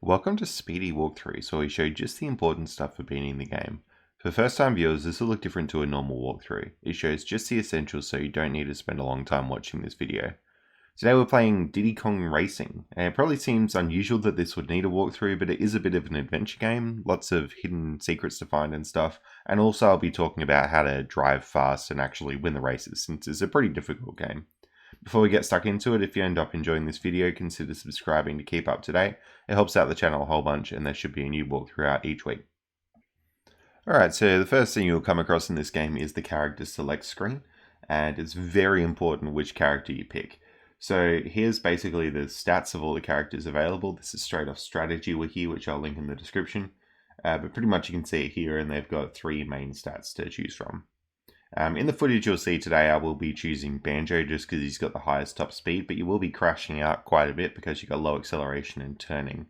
Welcome to Speedy Walkthrough, so we show just the important stuff for beating the game. For first time viewers, this will look different to a normal walkthrough. It shows just the essentials so you don't need to spend a long time watching this video. Today we're playing Diddy Kong Racing, and it probably seems unusual that this would need a walkthrough, but it is a bit of an adventure game, lots of hidden secrets to find and stuff, and also I'll be talking about how to drive fast and actually win the races, since it's a pretty difficult game. Before we get stuck into it, if you end up enjoying this video, consider subscribing to keep up to date. It helps out the channel a whole bunch, and there should be a new walkthrough out each week. Alright, so the first thing you'll come across in this game is the character select screen, and it's very important which character you pick. So here's basically the stats of all the characters available. This is straight off Strategy Wiki, which I'll link in the description. But pretty much you can see it here, and they've got three main stats to choose from. In the footage you'll see today, I will be choosing Banjo just because he's got the highest top speed, but you will be crashing out quite a bit because you've got low acceleration and turning.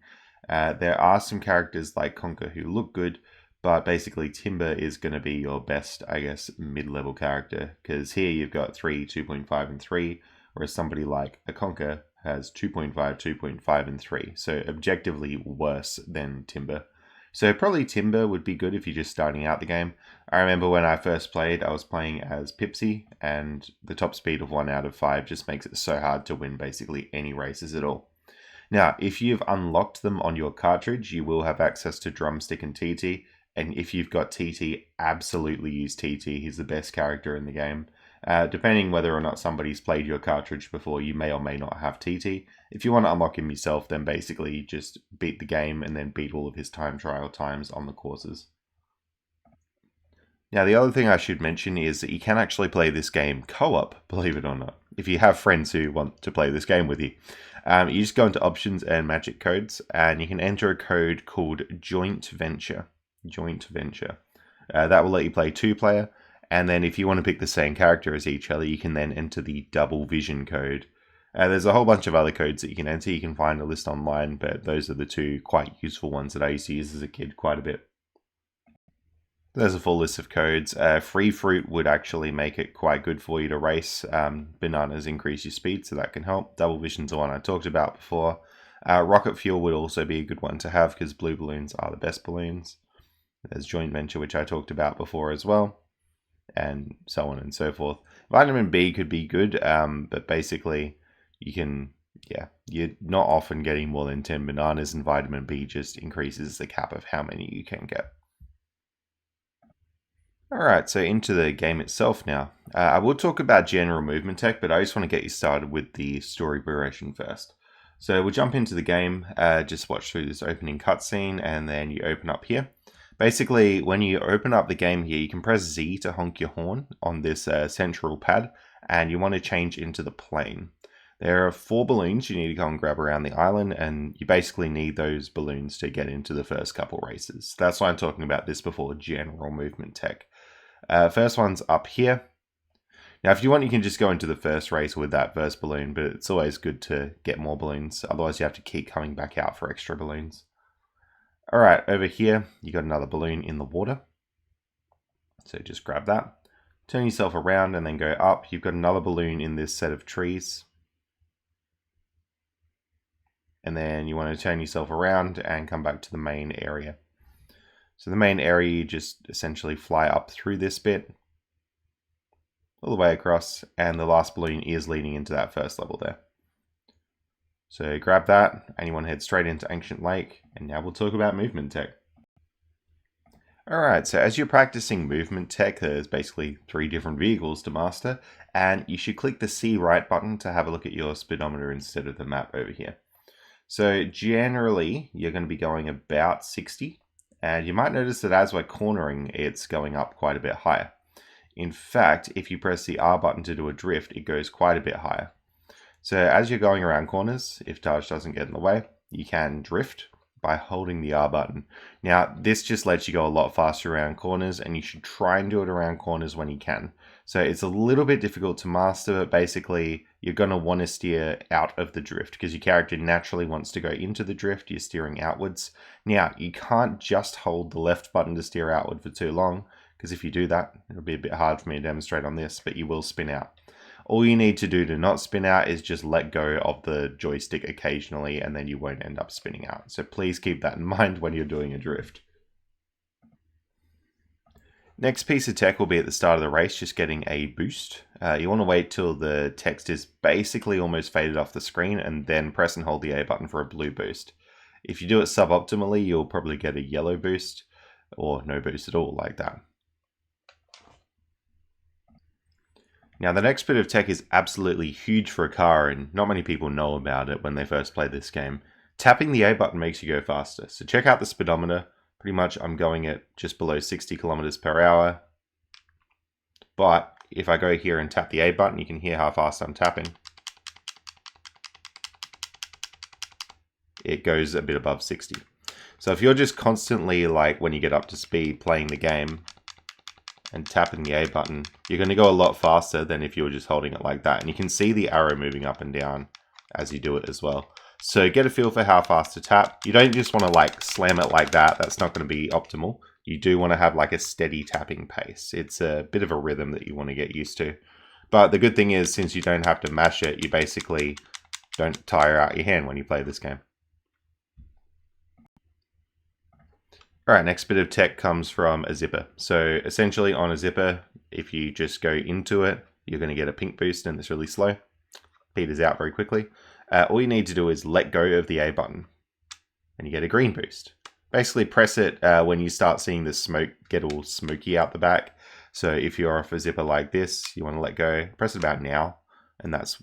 There are some characters like Conker who look good, but basically Timber is going to be your best, I guess, mid-level character, because here you've got 3, 2.5, and 3, whereas somebody like a Conker has 2.5, 2.5, and 3, so objectively worse than Timber. So probably Timber would be good if you're just starting out the game. I remember when I first played, I was playing as Pipsy, and the top speed of 1 out of 5 just makes it so hard to win basically any races at all. Now, if you've unlocked them on your cartridge, you will have access to Drumstick and TT, and if you've got TT, absolutely use TT. He's the best character in the game. Depending whether or not somebody's played your cartridge before, you may or may not have TT. If you want to unlock him yourself, then basically just beat the game and then beat all of his time trial times on the courses. Now, the other thing I should mention is that you can actually play this game co-op, believe it or not, if you have friends who want to play this game with you. You just go into Options and Magic Codes, and you can enter a code called Joint Venture. Joint Venture. That will let you play 2-player. And then if you want to pick the same character as each other, you can then enter the Double Vision code. There's a whole bunch of other codes that you can enter. You can find a list online, but those are the two quite useful ones that I used to use as a kid quite a bit. There's a full list of codes. Free Fruit would actually make it quite good for you to race. Bananas increase your speed, so that can help. Double Vision's the one I talked about before. Rocket Fuel would also be a good one to have because blue balloons are the best balloons. There's Joint Venture, which I talked about before as well, and so on and so forth. Vitamin B could be good, but basically you're not often getting more than 10 bananas, and vitamin B just increases the cap of how many you can get. Alright, so into the game itself now. I will talk about general movement tech, but I just want to get you started with the story progression first. So we'll jump into the game, just watch through this opening cutscene, and then you open up here. Basically, when you open up the game here, you can press Z to honk your horn on this central pad, and you want to change into the plane. There are 4 balloons you need to go and grab around the island, and you basically need those balloons to get into the first couple races. That's why I'm talking about this before general movement tech. First one's up here. Now, if you want, you can just go into the first race with that first balloon, but it's always good to get more balloons. Otherwise, you have to keep coming back out for extra balloons. Alright, over here, you got another balloon in the water. So just grab that. Turn yourself around and then go up. You've got another balloon in this set of trees. And then you want to turn yourself around and come back to the main area. So the main area, you just essentially fly up through this bit, all the way across, and the last balloon is leading into that first level there. So grab that, and you want to head straight into Ancient Lake, and now we'll talk about movement tech. Alright, so as you're practicing movement tech, there's basically 3 different vehicles to master, and you should click the C right button to have a look at your speedometer instead of the map over here. So generally, you're going to be going about 60, and you might notice that as we're cornering, it's going up quite a bit higher. In fact, if you press the R button to do a drift, it goes quite a bit higher. So as you're going around corners, if Taj doesn't get in the way, you can drift by holding the R button. Now, this just lets you go a lot faster around corners, and you should try and do it around corners when you can. So it's a little bit difficult to master, but basically you're going to want to steer out of the drift because your character naturally wants to go into the drift. You're steering outwards. Now, you can't just hold the left button to steer outward for too long, because if you do that, it'll be a bit hard for me to demonstrate on this, but you will spin out. All you need to do to not spin out is just let go of the joystick occasionally, and then you won't end up spinning out. So please keep that in mind when you're doing a drift. Next piece of tech will be at the start of the race, just getting a boost. You want to wait till the text is basically almost faded off the screen and then press and hold the A button for a blue boost. If you do it suboptimally, you'll probably get a yellow boost or no boost at all like that. Now the next bit of tech is absolutely huge for a car and not many people know about it when they first play this game. Tapping the A button makes you go faster. So check out the speedometer. Pretty much I'm going at just below 60 kilometers per hour. But if I go here and tap the A button, you can hear how fast I'm tapping. It goes a bit above 60. So if you're just constantly, like when you get up to speed, playing the game and tapping the A button, you're going to go a lot faster than if you were just holding it like that. And you can see the arrow moving up and down as you do it as well. So get a feel for how fast to tap. You don't just want to like slam it like that. That's not going to be optimal. You do want to have like a steady tapping pace. It's a bit of a rhythm that you want to get used to. But the good thing is, since you don't have to mash it, you basically don't tire out your hand when you play this game. Alright, next bit of tech comes from a zipper. So essentially on a zipper, if you just go into it, you're going to get a pink boost and it's really slow. Peters out very quickly. All you need to do is let go of the A button and you get a green boost. Basically press it when you start seeing the smoke get all smoky out the back. So if you're off a zipper like this, you want to let go, press it about now. And that's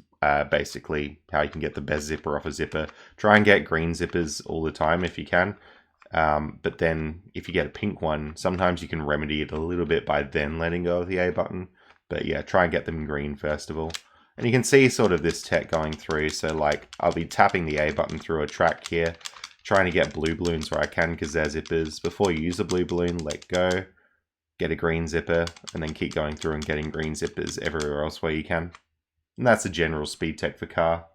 basically how you can get the best zipper off a zipper. Try and get green zippers all the time if you can. But then if you get a pink one, sometimes you can remedy it a little bit by then letting go of the A button. But yeah, try and get them green first of all. And you can see sort of this tech going through. So like I'll be tapping the A button through a track here, trying to get blue balloons where I can because they're zippers. Before you use a blue balloon, let go, get a green zipper, and then keep going through and getting green zippers everywhere else where you can. And that's the general speed tech for car.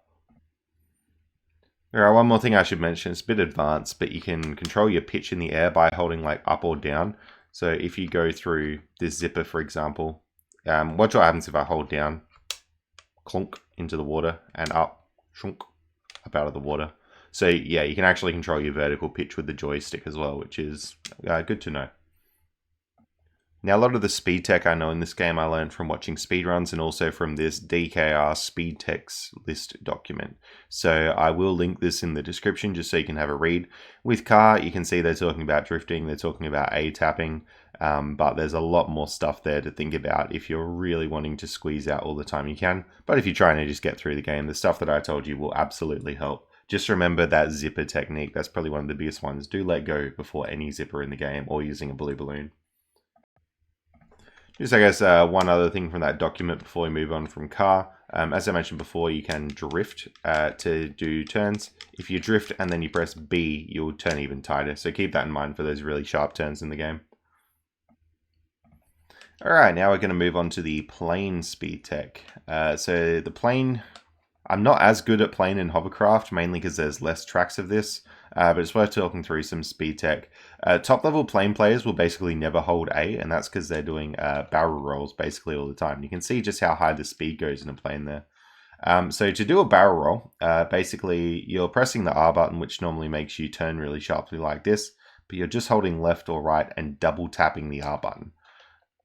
Alright, one more thing I should mention, it's a bit advanced, but you can control your pitch in the air by holding like up or down. So if you go through this zipper, for example, watch what happens if I hold down, clunk into the water, and up, shunk, up out of the water. So yeah, you can actually control your vertical pitch with the joystick as well, which is good to know. Now, a lot of the speed tech I know in this game I learned from watching speedruns and also from this DKR speed techs list document. So I will link this in the description just so you can have a read. With car, you can see they're talking about drifting, they're talking about A tapping, but there's a lot more stuff there to think about if you're really wanting to squeeze out all the time you can. But if you're trying to just get through the game, the stuff that I told you will absolutely help. Just remember that zipper technique, that's probably one of the biggest ones. Do let go before any zipper in the game or using a blue balloon. Just, I guess, one other thing from that document before we move on from car. As I mentioned before, you can drift to do turns. If you drift and then you press B, you'll turn even tighter. So keep that in mind for those really sharp turns in the game. Alright, now we're going to move on to the plane speed tech. So the plane, I'm not as good at plane in hovercraft, mainly because there's less tracks of this. But it's worth talking through some speed tech. Top level plane players will basically never hold A, and that's because they're doing barrel rolls basically all the time. You can see just how high the speed goes in a plane there. So to do a barrel roll, basically you're pressing the R button, which normally makes you turn really sharply like this, but you're just holding left or right and double tapping the R button.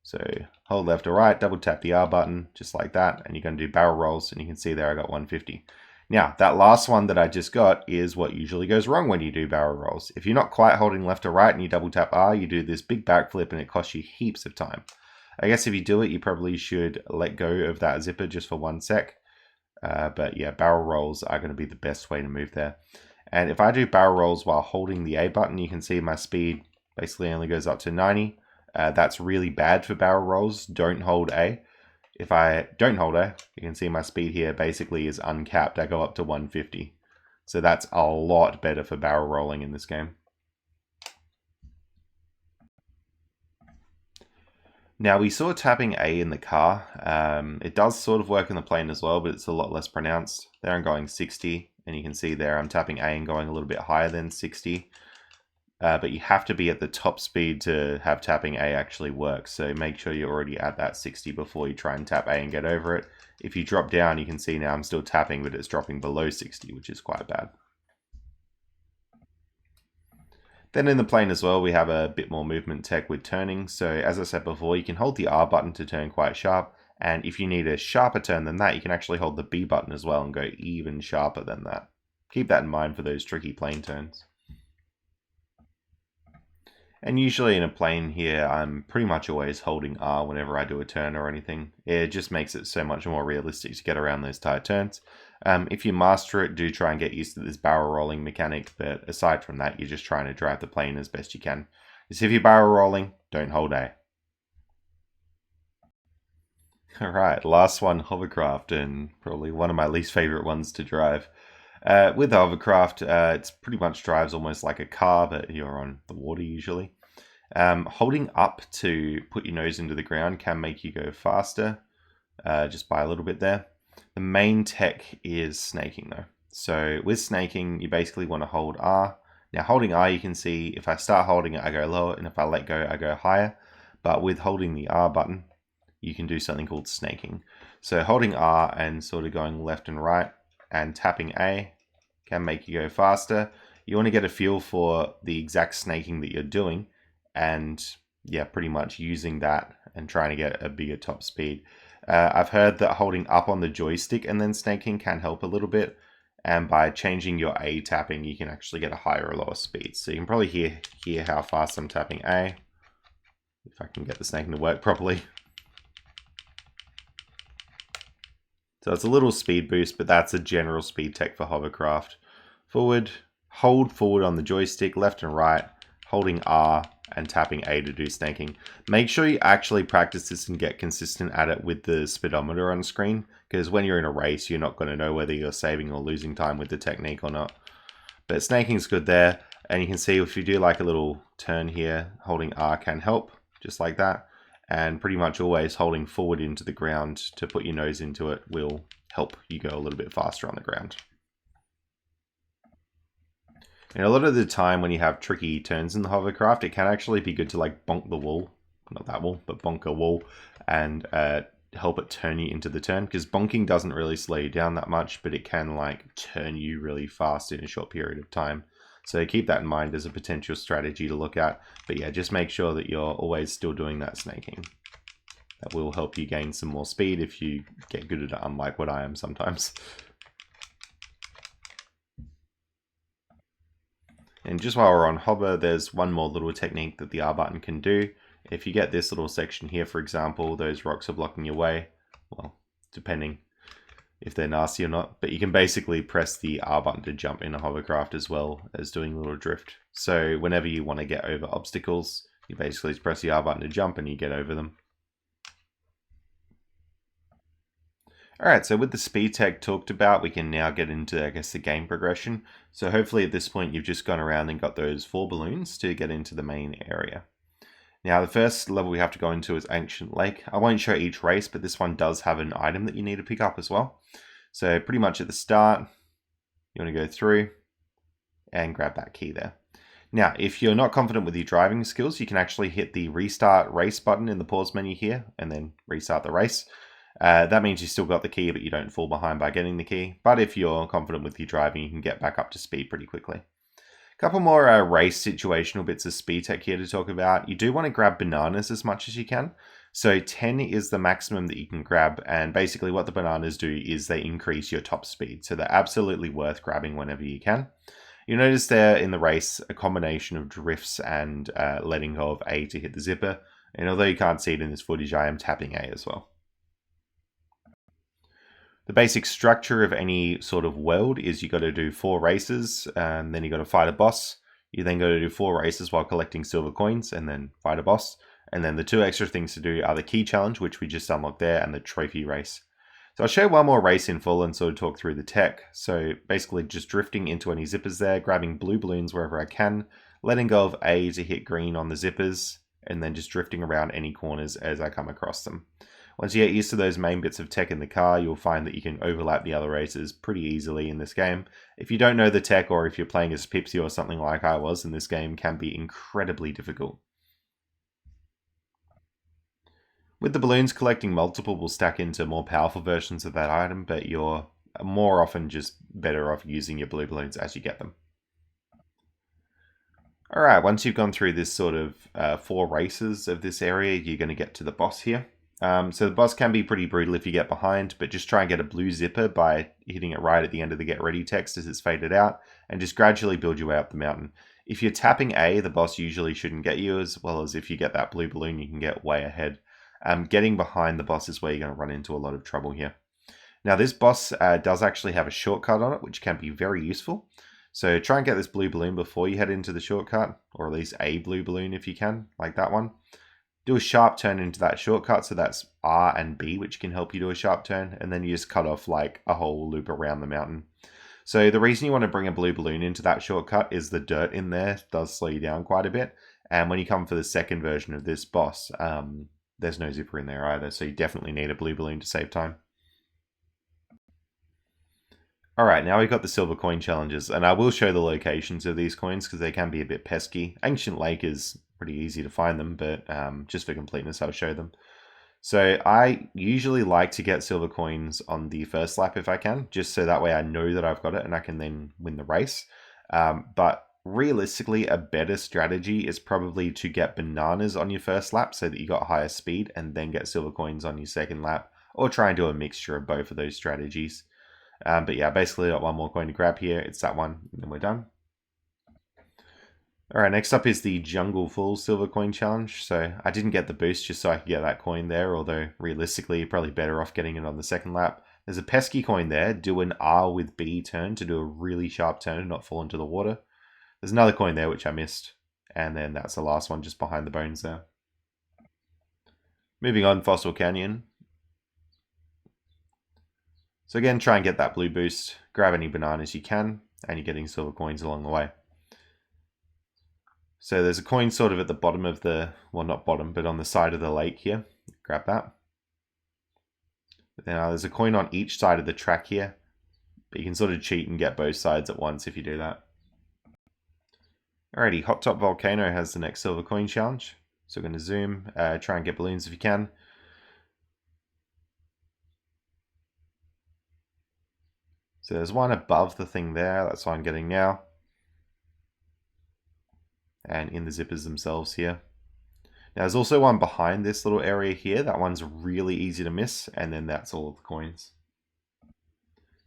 So hold left or right, double tap the R button, just like that, and you're going to do barrel rolls, and you can see there I got 150. Now, that last one that I just got is what usually goes wrong when you do barrel rolls. If you're not quite holding left or right and you double tap R, you do this big backflip and it costs you heaps of time. I guess if you do it, you probably should let go of that zipper just for 1 sec. But yeah, barrel rolls are going to be the best way to move there. And if I do barrel rolls while holding the A button, you can see my speed basically only goes up to 90. That's really bad for barrel rolls. Don't hold A. If I don't hold A, you can see my speed here basically is uncapped. I go up to 150. So that's a lot better for barrel rolling in this game. Now we saw tapping A in the car. It does sort of work in the plane as well, but it's a lot less pronounced. There I'm going 60, and you can see there I'm tapping A and going a little bit higher than 60. but you have to be at the top speed to have tapping A actually work. So make sure you're already at that 60 before you try and tap A and get over it. If you drop down, you can see now I'm still tapping, but it's dropping below 60, which is quite bad. Then in the plane as well, we have a bit more movement tech with turning. So as I said before, you can hold the R button to turn quite sharp. And if you need a sharper turn than that, you can actually hold the B button as well and go even sharper than that. Keep that in mind for those tricky plane turns. And usually in a plane here, I'm pretty much always holding R whenever I do a turn or anything. It just makes it so much more realistic to get around those tight turns. If you master it, do try and get used to this barrel rolling mechanic, but aside from that, you're just trying to drive the plane as best you can. Because if you're barrel rolling, don't hold A. Alright, last one, hovercraft, and probably one of my least favorite ones to drive. With the hovercraft, it pretty much drives almost like a car, but you're on the water usually. Holding up to put your nose into the ground can make you go faster, just by a little bit there. The main tech is snaking though. So with snaking, you basically want to hold R. Now holding R, you can see if I start holding it, I go lower, and if I let go, I go higher. But with holding the R button, you can do something called snaking. So holding R and sort of going left and right and tapping A can make you go faster. You want to get a feel for the exact snaking that you're doing, and yeah, pretty much using that and trying to get a bigger top speed. I've heard that holding up on the joystick and then snaking can help a little bit, and by changing your A tapping, you can actually get a higher or lower speed. So you can probably hear how fast I'm tapping A, if I can get the snaking to work properly. So it's a little speed boost, but that's a general speed tech for hovercraft. Forward, hold forward on the joystick, left and right, holding R and tapping A to do snaking. Make sure you actually practice this and get consistent at it with the speedometer on screen, because when you're in a race, you're not going to know whether you're saving or losing time with the technique or not. But snaking is good there, and you can see if you do like a little turn here, holding R can help, just like that. And pretty much always holding forward into the ground to put your nose into it will help you go a little bit faster on the ground. And a lot of the time when you have tricky turns in the hovercraft, it can actually be good to like bonk the wall, not that wall, but bonk a wall, and help it turn you into the turn, because bonking doesn't really slow you down that much, but it can like turn you really fast in a short period of time. So keep that in mind as a potential strategy to look at. But yeah, just make sure that you're always still doing that snaking. That will help you gain some more speed if you get good at it, unlike what I am sometimes. And just while we're on hover, there's one more little technique that the R button can do. If you get this little section here, for example, those rocks are blocking your way. Well, depending if they're nasty or not, but you can basically press the R button to jump in a hovercraft as well as doing a little drift. So whenever you want to get over obstacles, you basically just press the R button to jump and you get over them. Alright, so with the speed tech talked about, we can now get into, I guess, the game progression. So hopefully at this point you've just gone around and got those 4 balloons to get into the main area. Now the first level we have to go into is Ancient Lake. I won't show each race, but this one does have an item that you need to pick up as well. So pretty much at the start, you want to go through and grab that key there. Now, if you're not confident with your driving skills, you can actually hit the restart race button in the pause menu here and then restart the race. That means you still got the key, but you don't fall behind by getting the key. But if you're confident with your driving, you can get back up to speed pretty quickly. Couple more race situational bits of speed tech here to talk about. You do want to grab bananas as much as you can. So 10 is the maximum that you can grab, and basically what the bananas do is they increase your top speed. So they're absolutely worth grabbing whenever you can. You notice there in the race a combination of drifts and letting go of A to hit the zipper. And although you can't see it in this footage, I am tapping A as well. The basic structure of any sort of world is you got to do 4 races, and then you got to fight a boss. You then got to do 4 races while collecting silver coins, and then fight a boss. And then the 2 extra things to do are the key challenge, which we just unlocked there, and the trophy race. So I'll show one more race in full and sort of talk through the tech. So basically just drifting into any zippers there, grabbing blue balloons wherever I can, letting go of A to hit green on the zippers, and then just drifting around any corners as I come across them. Once you get used to those main bits of tech in the car, you'll find that you can overlap the other races pretty easily in this game. If you don't know the tech, or if you're playing as Pipsy or something like I was, then this game can be incredibly difficult. With the balloons, collecting multiple will stack into more powerful versions of that item, but you're more often just better off using your blue balloons as you get them. Alright, once you've gone through this sort of 4 races of this area, you're going to get to the boss here. So the boss can be pretty brutal if you get behind, but just try and get a blue zipper by hitting it right at the end of the get ready text as it's faded out, and just gradually build your way up the mountain. If you're tapping A, the boss usually shouldn't get you, as well as if you get that blue balloon, you can get way ahead. Getting behind the boss is where you're going to run into a lot of trouble here. Now this boss does actually have a shortcut on it, which can be very useful. So try and get this blue balloon before you head into the shortcut, or at least a blue balloon if you can, like that one. Do a sharp turn into that shortcut, so that's R and B, which can help you do a sharp turn, and then you just cut off like a whole loop around the mountain. So the reason you want to bring a blue balloon into that shortcut is the dirt in there does slow you down quite a bit, and when you come for the second version of this boss, there's no zipper in there either, so you definitely need a blue balloon to save time. Alright, now we've got the silver coin challenges, and I will show the locations of these coins because they can be a bit pesky. Ancient Lake is pretty easy to find them, but just for completeness I'll show them. So I usually like to get silver coins on the first lap if I can, just so that way I know that I've got it and I can then win the race. But realistically, a better strategy is probably to get bananas on your first lap so that you got higher speed, and then get silver coins on your second lap, or try and do a mixture of both of those strategies. But yeah, basically got one more coin to grab here. It's that one, and then we're done. Alright, next up is the Jungle Full Silver Coin Challenge. So I didn't get the boost just so I could get that coin there, although realistically you're probably better off getting it on the second lap. There's a pesky coin there. Do an R with B turn to do a really sharp turn and not fall into the water. There's another coin there which I missed. And then that's the last one just behind the bones there. Moving on, Fossil Canyon. So again, try and get that blue boost, grab any bananas you can, and you're getting silver coins along the way. So there's a coin sort of at the bottom of the, well not bottom, but on the side of the lake here. Grab that. But then there's a coin on each side of the track here, but you can sort of cheat and get both sides at once if you do that. Alrighty, Hot Top Volcano has the next silver coin challenge. So we're going to zoom, try and get balloons if you can. So there's one above the thing there, that's what I'm getting now. And in the zippers themselves here. Now there's also one behind this little area here, that one's really easy to miss, and then that's all of the coins.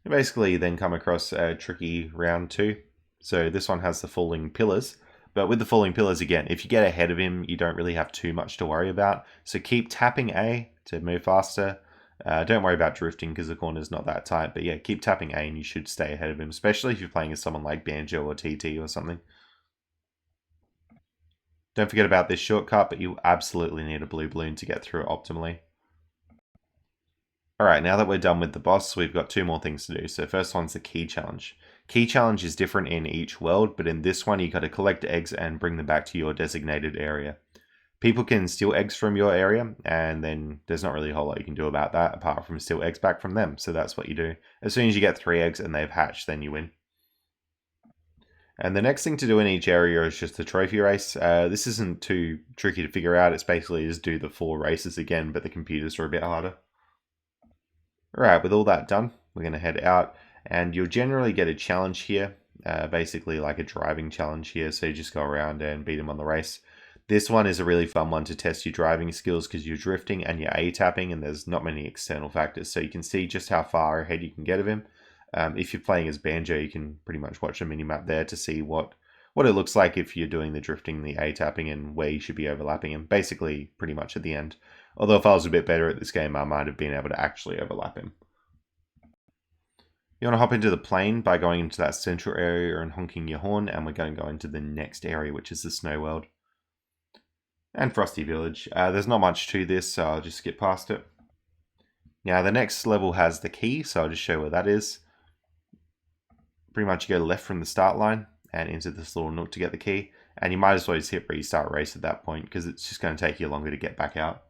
You basically then come across a tricky round 2. So this one has the falling pillars, but with the falling pillars again, if you get ahead of him, you don't really have too much to worry about. So keep tapping A to move faster. Don't worry about drifting because the corner's not that tight, but yeah, keep tapping A and you should stay ahead of him, especially if you're playing as someone like Banjo or TT or something. Don't forget about this shortcut, but you absolutely need a blue balloon to get through it optimally. Alright, now that we're done with the boss, we've got 2 more things to do. So first one's the key challenge. Key challenge is different in each world, but in this one you got to collect eggs and bring them back to your designated area. People can steal eggs from your area, and then there's not really a whole lot you can do about that apart from steal eggs back from them. So that's what you do. As soon as you get 3 eggs and they've hatched, then you win. And the next thing to do in each area is just the trophy race. This isn't too tricky to figure out. It's basically just do the 4 races again, but the computers are a bit harder. Alright, with all that done, we're going to head out, and you'll generally get a challenge here. Basically like a driving challenge here, so you just go around and beat them on the race. This one is a really fun one to test your driving skills because you're drifting and you're A-tapping and there's not many external factors, so you can see just how far ahead you can get of him. If you're playing as Banjo, you can pretty much watch a mini-map there to see what it looks like if you're doing the drifting, the A-tapping, and where you should be overlapping him, basically pretty much at the end. Although if I was a bit better at this game, I might have been able to actually overlap him. You want to hop into the plane by going into that central area and honking your horn, and we're going to go into the next area, which is the Snow World. And Frosty Village. There's not much to this, so I'll just skip past it. Now the next level has the key, so I'll just show where that is. Pretty much you go left from the start line and into this little nook to get the key, and you might as well just hit restart race at that point because it's just going to take you longer to get back out.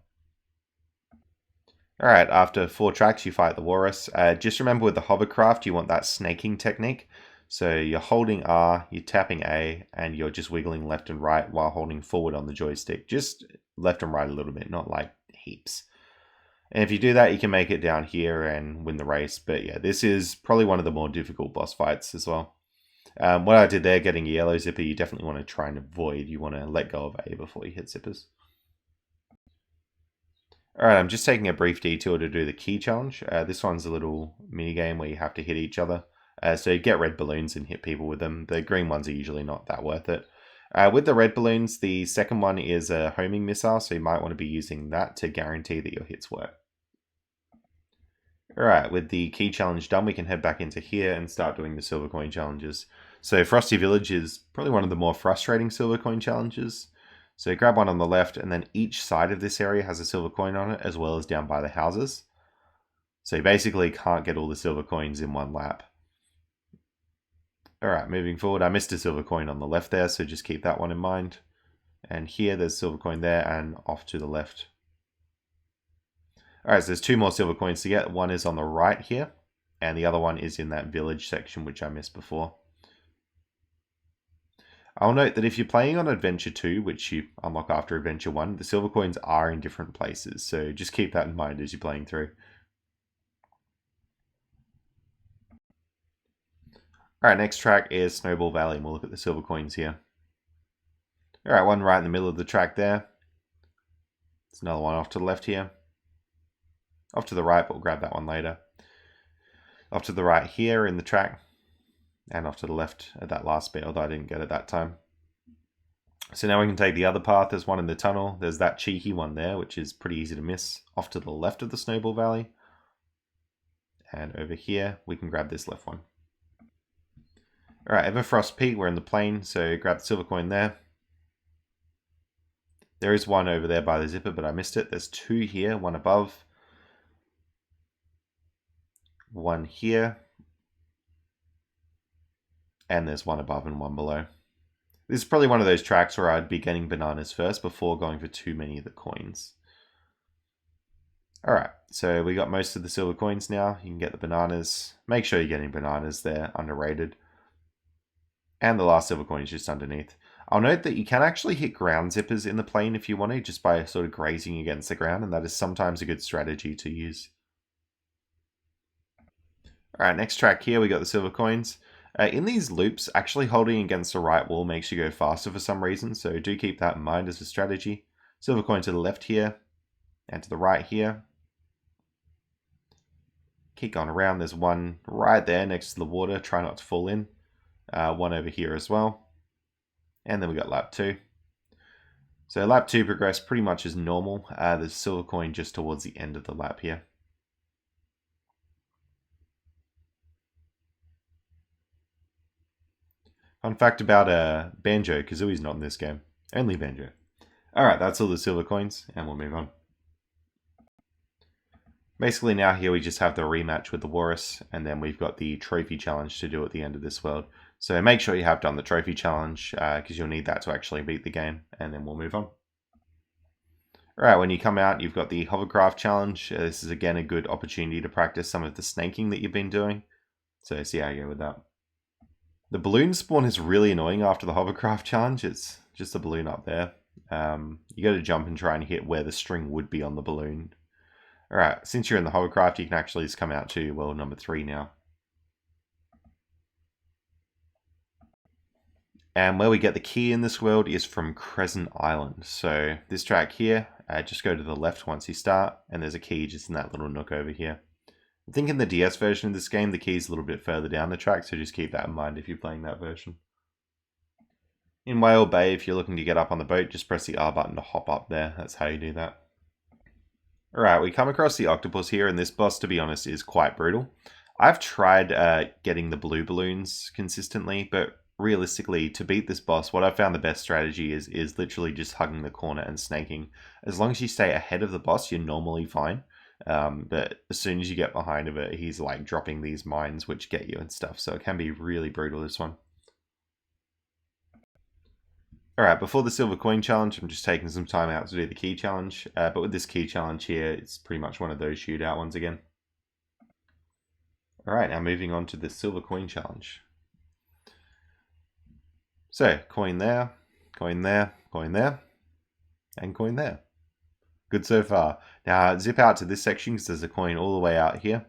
Alright, after 4 tracks you fight the walrus. Just remember with the hovercraft you want that snaking technique. So you're holding R, you're tapping A, and you're just wiggling left and right while holding forward on the joystick. Just left and right a little bit, not like heaps. And if you do that, you can make it down here and win the race. But yeah, this is probably one of the more difficult boss fights as well. What I did there, getting a yellow zipper, you definitely want to try and avoid. You want to let go of A before you hit zippers. Alright, I'm just taking a brief detour to do the key challenge. This one's a little mini game where you have to hit each other. So you get red balloons and hit people with them. The green ones are usually not that worth it. With the red balloons, the second one is a homing missile, so you might want to be using that to guarantee that your hits work. Alright, with the key challenge done, we can head back into here and start doing the silver coin challenges. So Frosty Village is probably one of the more frustrating silver coin challenges. So grab one on the left, and then each side of this area has a silver coin on it, as well as down by the houses. So you basically can't get all the silver coins in one lap. Alright, moving forward, I missed a silver coin on the left there, so just keep that one in mind. And here, there's silver coin there, and off to the left. Alright, so there's 2 more silver coins to get. One is on the right here, and the other one is in that village section, which I missed before. I'll note that if you're playing on Adventure 2, which you unlock after Adventure 1, the silver coins are in different places, so just keep that in mind as you're playing through. Alright, next track is Snowball Valley, and we'll look at the silver coins here. Alright, one right in the middle of the track there. There's another one off to the left here. Off to the right, but we'll grab that one later. Off to the right here in the track. And off to the left at that last bit, although I didn't get it that time. So now we can take the other path. There's one in the tunnel. There's that cheeky one there, which is pretty easy to miss. Off to the left of the Snowball Valley. And over here, we can grab this left one. Alright, Everfrost Peak, we're in the plane, so grab the silver coin there. There is one over there by the zipper, but I missed it. There's 2 here, one above. One here. And there's one above and one below. This is probably one of those tracks where I'd be getting bananas first before going for too many of the coins. Alright, so we got most of the silver coins now. You can get the bananas. Make sure you're getting bananas, they're underrated. And the last silver coin is just underneath. I'll note that you can actually hit ground zippers in the plane if you want to, just by sort of grazing against the ground, and that is sometimes a good strategy to use. Alright, next track here, we got the silver coins. In these loops, actually holding against the right wall makes you go faster for some reason, so do keep that in mind as a strategy. Silver coin to the left here, and to the right here. Keep going around, there's one right there next to the water, try not to fall in. One over here as well. And then we got lap 2. So lap 2 progressed pretty much as normal. There's a silver coin just towards the end of the lap here. Fun fact about Banjo, Kazooie's not in this game. Only Banjo. Alright, that's all the silver coins, and we'll move on. Basically now here we just have the rematch with the walrus, and then we've got the trophy challenge to do at the end of this world. So make sure you have done the trophy challenge, because you'll need that to actually beat the game, and then we'll move on. Alright, when you come out, you've got the hovercraft challenge. This is again a good opportunity to practice some of the snaking that you've been doing. So see how you go with that. The balloon spawn is really annoying after the hovercraft challenge. It's just a balloon up there. You got to jump and try and hit where the string would be on the balloon. Alright, since you're in the hovercraft, you can actually just come out to world number 3 now. And where we get the key in this world is from Crescent Island. So this track here, just go to the left once you start, and there's a key just in that little nook over here. I think in the DS version of this game, the key is a little bit further down the track, so just keep that in mind if you're playing that version. In Whale Bay, if you're looking to get up on the boat, just press the R button to hop up there. That's how you do that. Alright, we come across the Octopus here, and this boss, to be honest, is quite brutal. I've tried getting the blue balloons consistently, but realistically, to beat this boss, what I've found the best strategy is literally just hugging the corner and snaking. As long as you stay ahead of the boss, you're normally fine. But as soon as you get behind of it, he's like dropping these mines which get you and stuff, so it can be really brutal, this one. Alright, before the silver coin challenge, I'm just taking some time out to do the key challenge. But with this key challenge here, it's pretty much one of those shootout ones again. Alright, now moving on to the silver coin challenge. So, coin there, coin there, coin there, and coin there. Good so far. Now, zip out to this section because there's a coin all the way out here.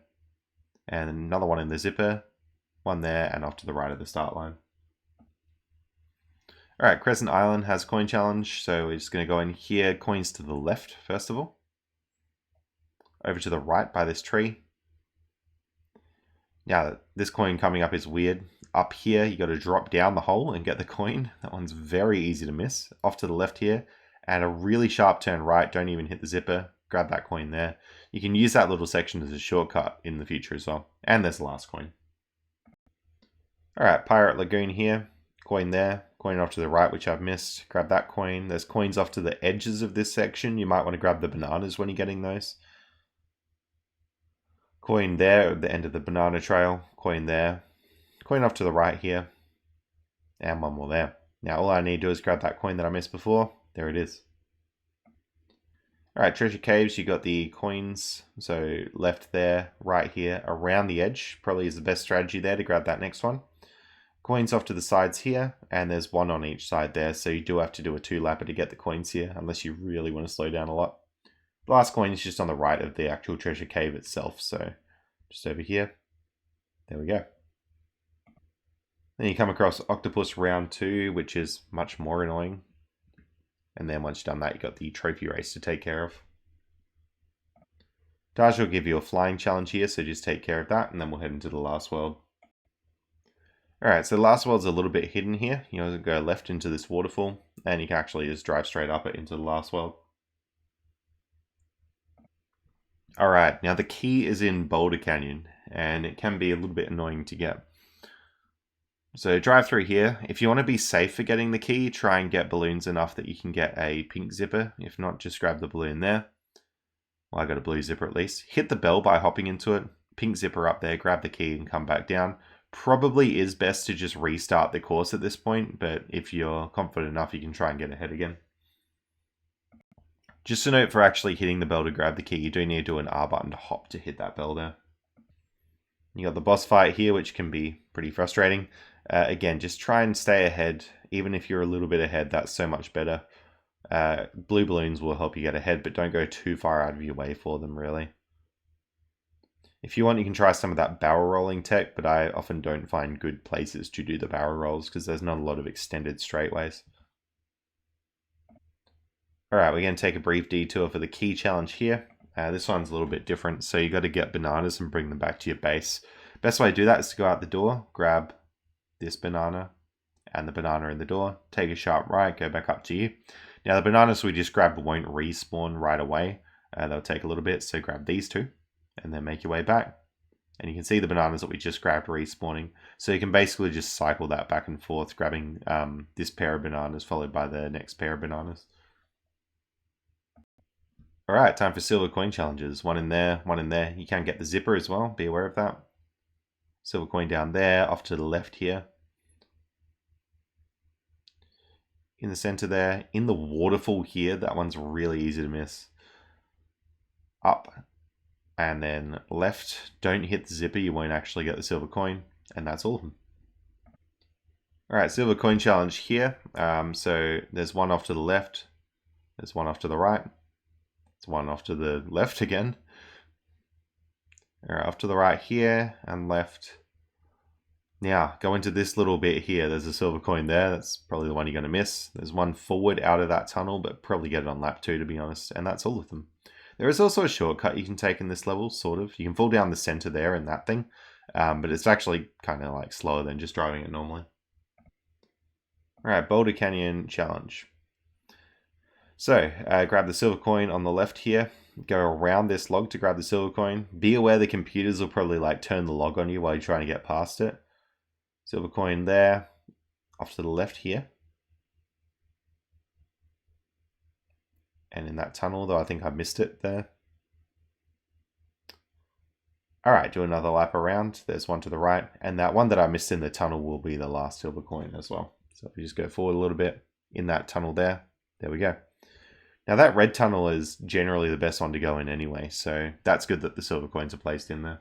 And another one in the zipper, one there, and off to the right of the start line. Alright, Crescent Island has coin challenge, so we're just going to go in here, coins to the left, first of all. Over to the right by this tree. Now, this coin coming up is weird. Up here, you got to drop down the hole and get the coin. That one's very easy to miss. Off to the left here, and a really sharp turn right. Don't even hit the zipper. Grab that coin there. You can use that little section as a shortcut in the future as well. And there's the last coin. Alright, Pirate Lagoon here. Coin there. Coin off to the right, which I've missed. Grab that coin. There's coins off to the edges of this section. You might want to grab the bananas when you're getting those. Coin there at the end of the banana trail. Coin there. Coin off to the right here. And one more there. Now all I need to do is grab that coin that I missed before. There it is. Alright, treasure caves, you got the coins. So left there, right here, around the edge. Probably is the best strategy there to grab that next one. Coins off to the sides here, and there's one on each side there, so you do have to do a 2-lapper to get the coins here, unless you really want to slow down a lot. The last coin is just on the right of the actual treasure cave itself, so just over here. There we go. Then you come across Octopus round 2, which is much more annoying. And then once you've done that, you've got the trophy race to take care of. Taj will give you a flying challenge here, so just take care of that, and then we'll head into the last world. Alright, so the last world's a little bit hidden here. You know, go left into this waterfall, and you can actually just drive straight up it into the last world. Alright, now the key is in Boulder Canyon, and it can be a little bit annoying to get. So drive through here. If you want to be safe for getting the key, try and get balloons enough that you can get a pink zipper. If not, just grab the balloon there. Well, I got a blue zipper at least. Hit the bell by hopping into it. Pink zipper up there, grab the key and come back down. Probably is best to just restart the course at this point, but if you're confident enough, you can try and get ahead again. Just a note for actually hitting the bell to grab the key, you do need to do an R button to hop to hit that bell there. You got the boss fight here, which can be pretty frustrating. Again, just try and stay ahead. Even if you're a little bit ahead, that's so much better. Blue balloons will help you get ahead, but don't go too far out of your way for them, really. If you want, you can try some of that barrel rolling tech, but I often don't find good places to do the barrel rolls because there's not a lot of extended straightaways. Alright, we're going to take a brief detour for the key challenge here. This one's a little bit different, so you got to get bananas and bring them back to your base. Best way to do that is to go out the door, grab this banana and the banana in the door, take a sharp right, go back up to you. Now the bananas we just grabbed won't respawn right away. They'll take a little bit, so grab these two and then make your way back. And you can see the bananas that we just grabbed respawning. So you can basically just cycle that back and forth, grabbing this pair of bananas followed by the next pair of bananas. Alright, time for silver coin challenges. One in there, one in there. You can get the zipper as well, be aware of that. Silver coin down there, off to the left here. In the center there. In the waterfall here, that one's really easy to miss. Up. And then left. Don't hit the zipper, you won't actually get the silver coin. And that's all of them. Alright, silver coin challenge here. So there's one off to the left. There's one off to the right. There's one off to the left again. Alright, off to the right here and left. Now, go into this little bit here. There's a silver coin there. That's probably the one you're going to miss. There's one forward out of that tunnel, but probably get it on lap 2 to be honest. And that's all of them. There is also a shortcut you can take in this level, sort of. You can fall down the center there in that thing. But it's actually kind of like slower than just driving it normally. Alright, Boulder Canyon challenge. So, grab the silver coin on the left here. Go around this log to grab the silver coin. Be aware the computers will probably like turn the log on you while you're trying to get past it. Silver coin there. Off to the left here. And in that tunnel, though I think I missed it there. Alright, do another lap around. There's one to the right. And that one that I missed in the tunnel will be the last silver coin as well. So if you just go forward a little bit. in that tunnel there. There we go. Now that red tunnel is generally the best one to go in anyway, so that's good that the silver coins are placed in there.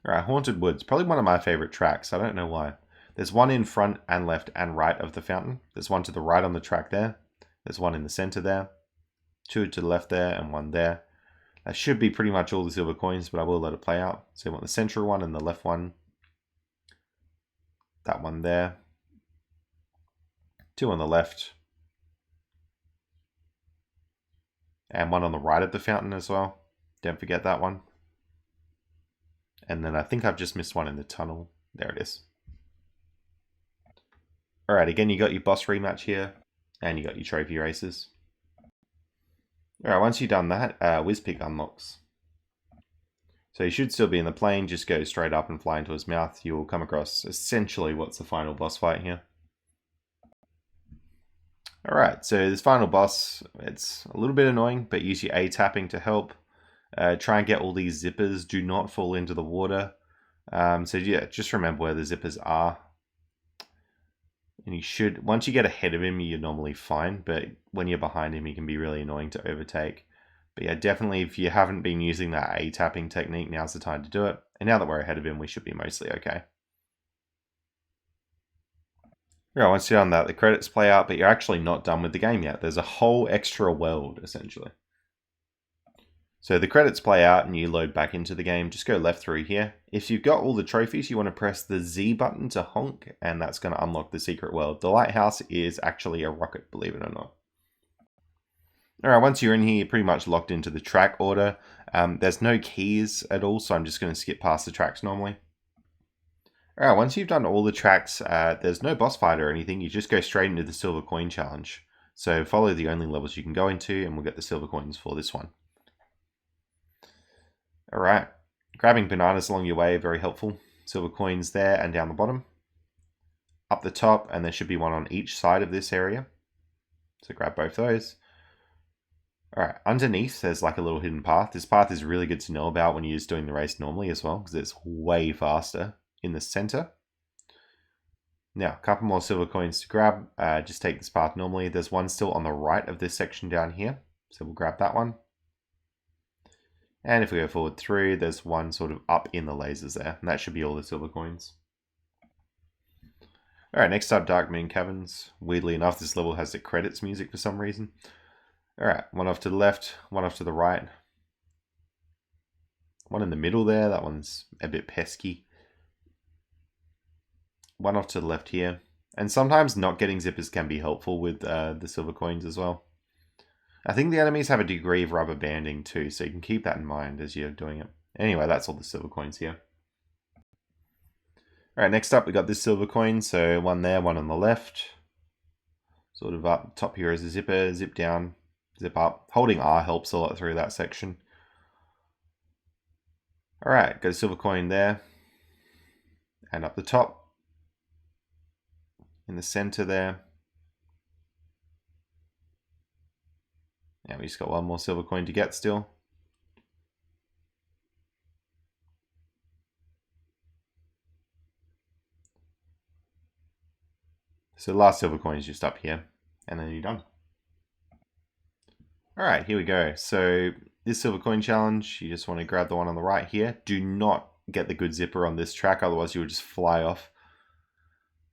Alright, Haunted Woods. Probably one of my favorite tracks. I don't know why. There's one in front and left and right of the fountain. There's one to the right on the track there. There's one in the center there. Two to the left there and one there. That should be pretty much all the silver coins, but I will let it play out. So you want the central one and the left one. That one there. Two on the left. And one on the right of the fountain as well. Don't forget that one. And then I think I've just missed one in the tunnel. There it is. Alright, again you got your boss rematch here. And you got your trophy races. Alright, once you've done that, Wizpig unlocks. So you should still be in the plane, just go straight up and fly into his mouth. You'll come across essentially what's the final boss fight here. Alright, so this final boss, it's a little bit annoying, but use your A tapping to help. Try and get all these zippers, do not fall into the water. So yeah, just remember where the zippers are. And you should, once you get ahead of him, you're normally fine, but when you're behind him, he can be really annoying to overtake. But yeah, definitely if you haven't been using that A tapping technique, now's the time to do it. And now that we're ahead of him, we should be mostly okay. Yeah, once you're done that, the credits play out, but you're actually not done with the game yet. There's a whole extra world, essentially. So the credits play out and you load back into the game. Just go left through here. If you've got all the trophies, you want to press the Z button to honk, and that's going to unlock the secret world. The lighthouse is actually a rocket, believe it or not. Alright, once you're in here, you're pretty much locked into the track order. There's no keys at all, so I'm just going to skip past the tracks normally. Alright, once you've done all the tracks, there's no boss fight or anything. You just go straight into the silver coin challenge. So follow the only levels you can go into, and we'll get the silver coins for this one. Alright, grabbing bananas along your way, very helpful. Silver coins there and down the bottom. Up the top, and there should be one on each side of this area. So grab both those. Alright, underneath there's like a little hidden path. This path is really good to know about when you're just doing the race normally as well, because it's way faster. In the center. Now, a couple more silver coins to grab. Just take this path normally. There's one still on the right of this section down here. So we'll grab that one. And if we go forward through, there's one sort of up in the lasers there. And that should be all the silver coins. Alright, next up, Dark Moon Caverns. Weirdly enough, this level has the credits music for some reason. Alright, one off to the left, one off to the right. One in the middle there. That one's a bit pesky. One off to the left here. And sometimes not getting zippers can be helpful with the silver coins as well. I think the enemies have a degree of rubber banding too, so you can keep that in mind as you're doing it. Anyway, that's all the silver coins here. Alright, next up we got this silver coin, so one there, one on the left. Sort of up top here is a zipper, zip down, zip up. Holding R helps a lot through that section. Alright, got a silver coin there. And up the top. In the center there. And we just got one more silver coin to get still. So the last silver coin is just up here. And then you're done. Alright, here we go. So this silver coin challenge, you just want to grab the one on the right here. Do not get the good zipper on this track, otherwise you will just fly off.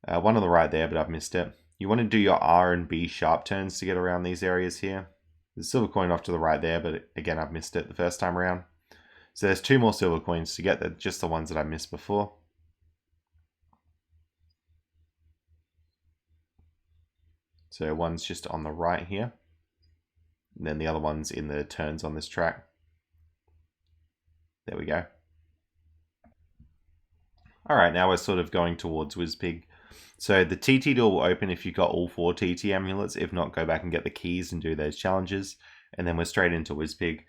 One on the right there, but I've missed it. You want to do your R and B sharp turns to get around these areas here. There's a silver coin off to the right there, but again, I've missed it the first time around. So there's two more silver coins to get, just the ones that I missed before. So one's just on the right here. And then the other one's in the turns on this track. There we go. Alright, now we're sort of going towards Wizpig. So the TT door will open if you've got all 4 TT amulets. If not, go back and get the keys and do those challenges. And then we're straight into Wizpig.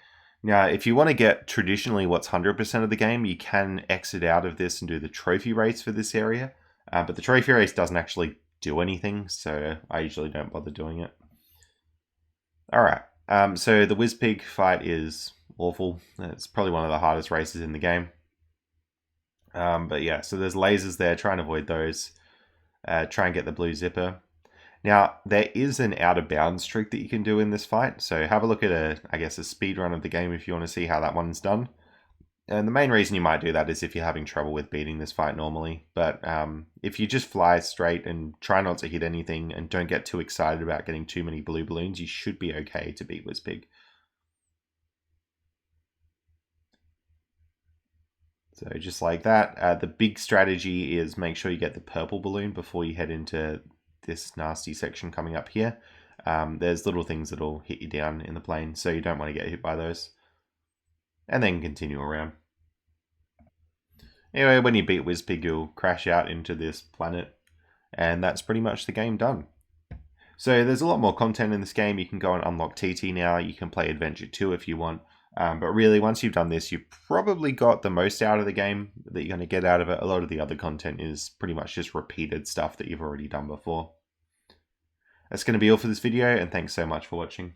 Now, if you want to get traditionally what's 100% of the game, you can exit out of this and do the trophy race for this area. But the trophy race doesn't actually do anything, so I usually don't bother doing it. Alright, so the Wizpig fight is awful. It's probably one of the hardest races in the game. But yeah, so there's lasers there, try and avoid those. Try and get the blue zipper. Now, there is an out of bounds trick that you can do in this fight, so have a look at a speed run of the game if you want to see how that one's done. And the main reason you might do that is if you're having trouble with beating this fight normally. But if you just fly straight and try not to hit anything and don't get too excited about getting too many blue balloons, you should be okay to beat Wizpig. So just like that, the big strategy is make sure you get the purple balloon before you head into this nasty section coming up here. There's little things that'll hit you down in the plane, so you don't want to get hit by those. And then continue around. Anyway, when you beat Wizpig, you'll crash out into this planet, and that's pretty much the game done. So there's a lot more content in this game. You can go and unlock TT now. You can play Adventure 2 if you want. But really, once you've done this, you've probably got the most out of the game that you're going to get out of it. A lot of the other content is pretty much just repeated stuff that you've already done before. That's going to be all for this video, and thanks so much for watching.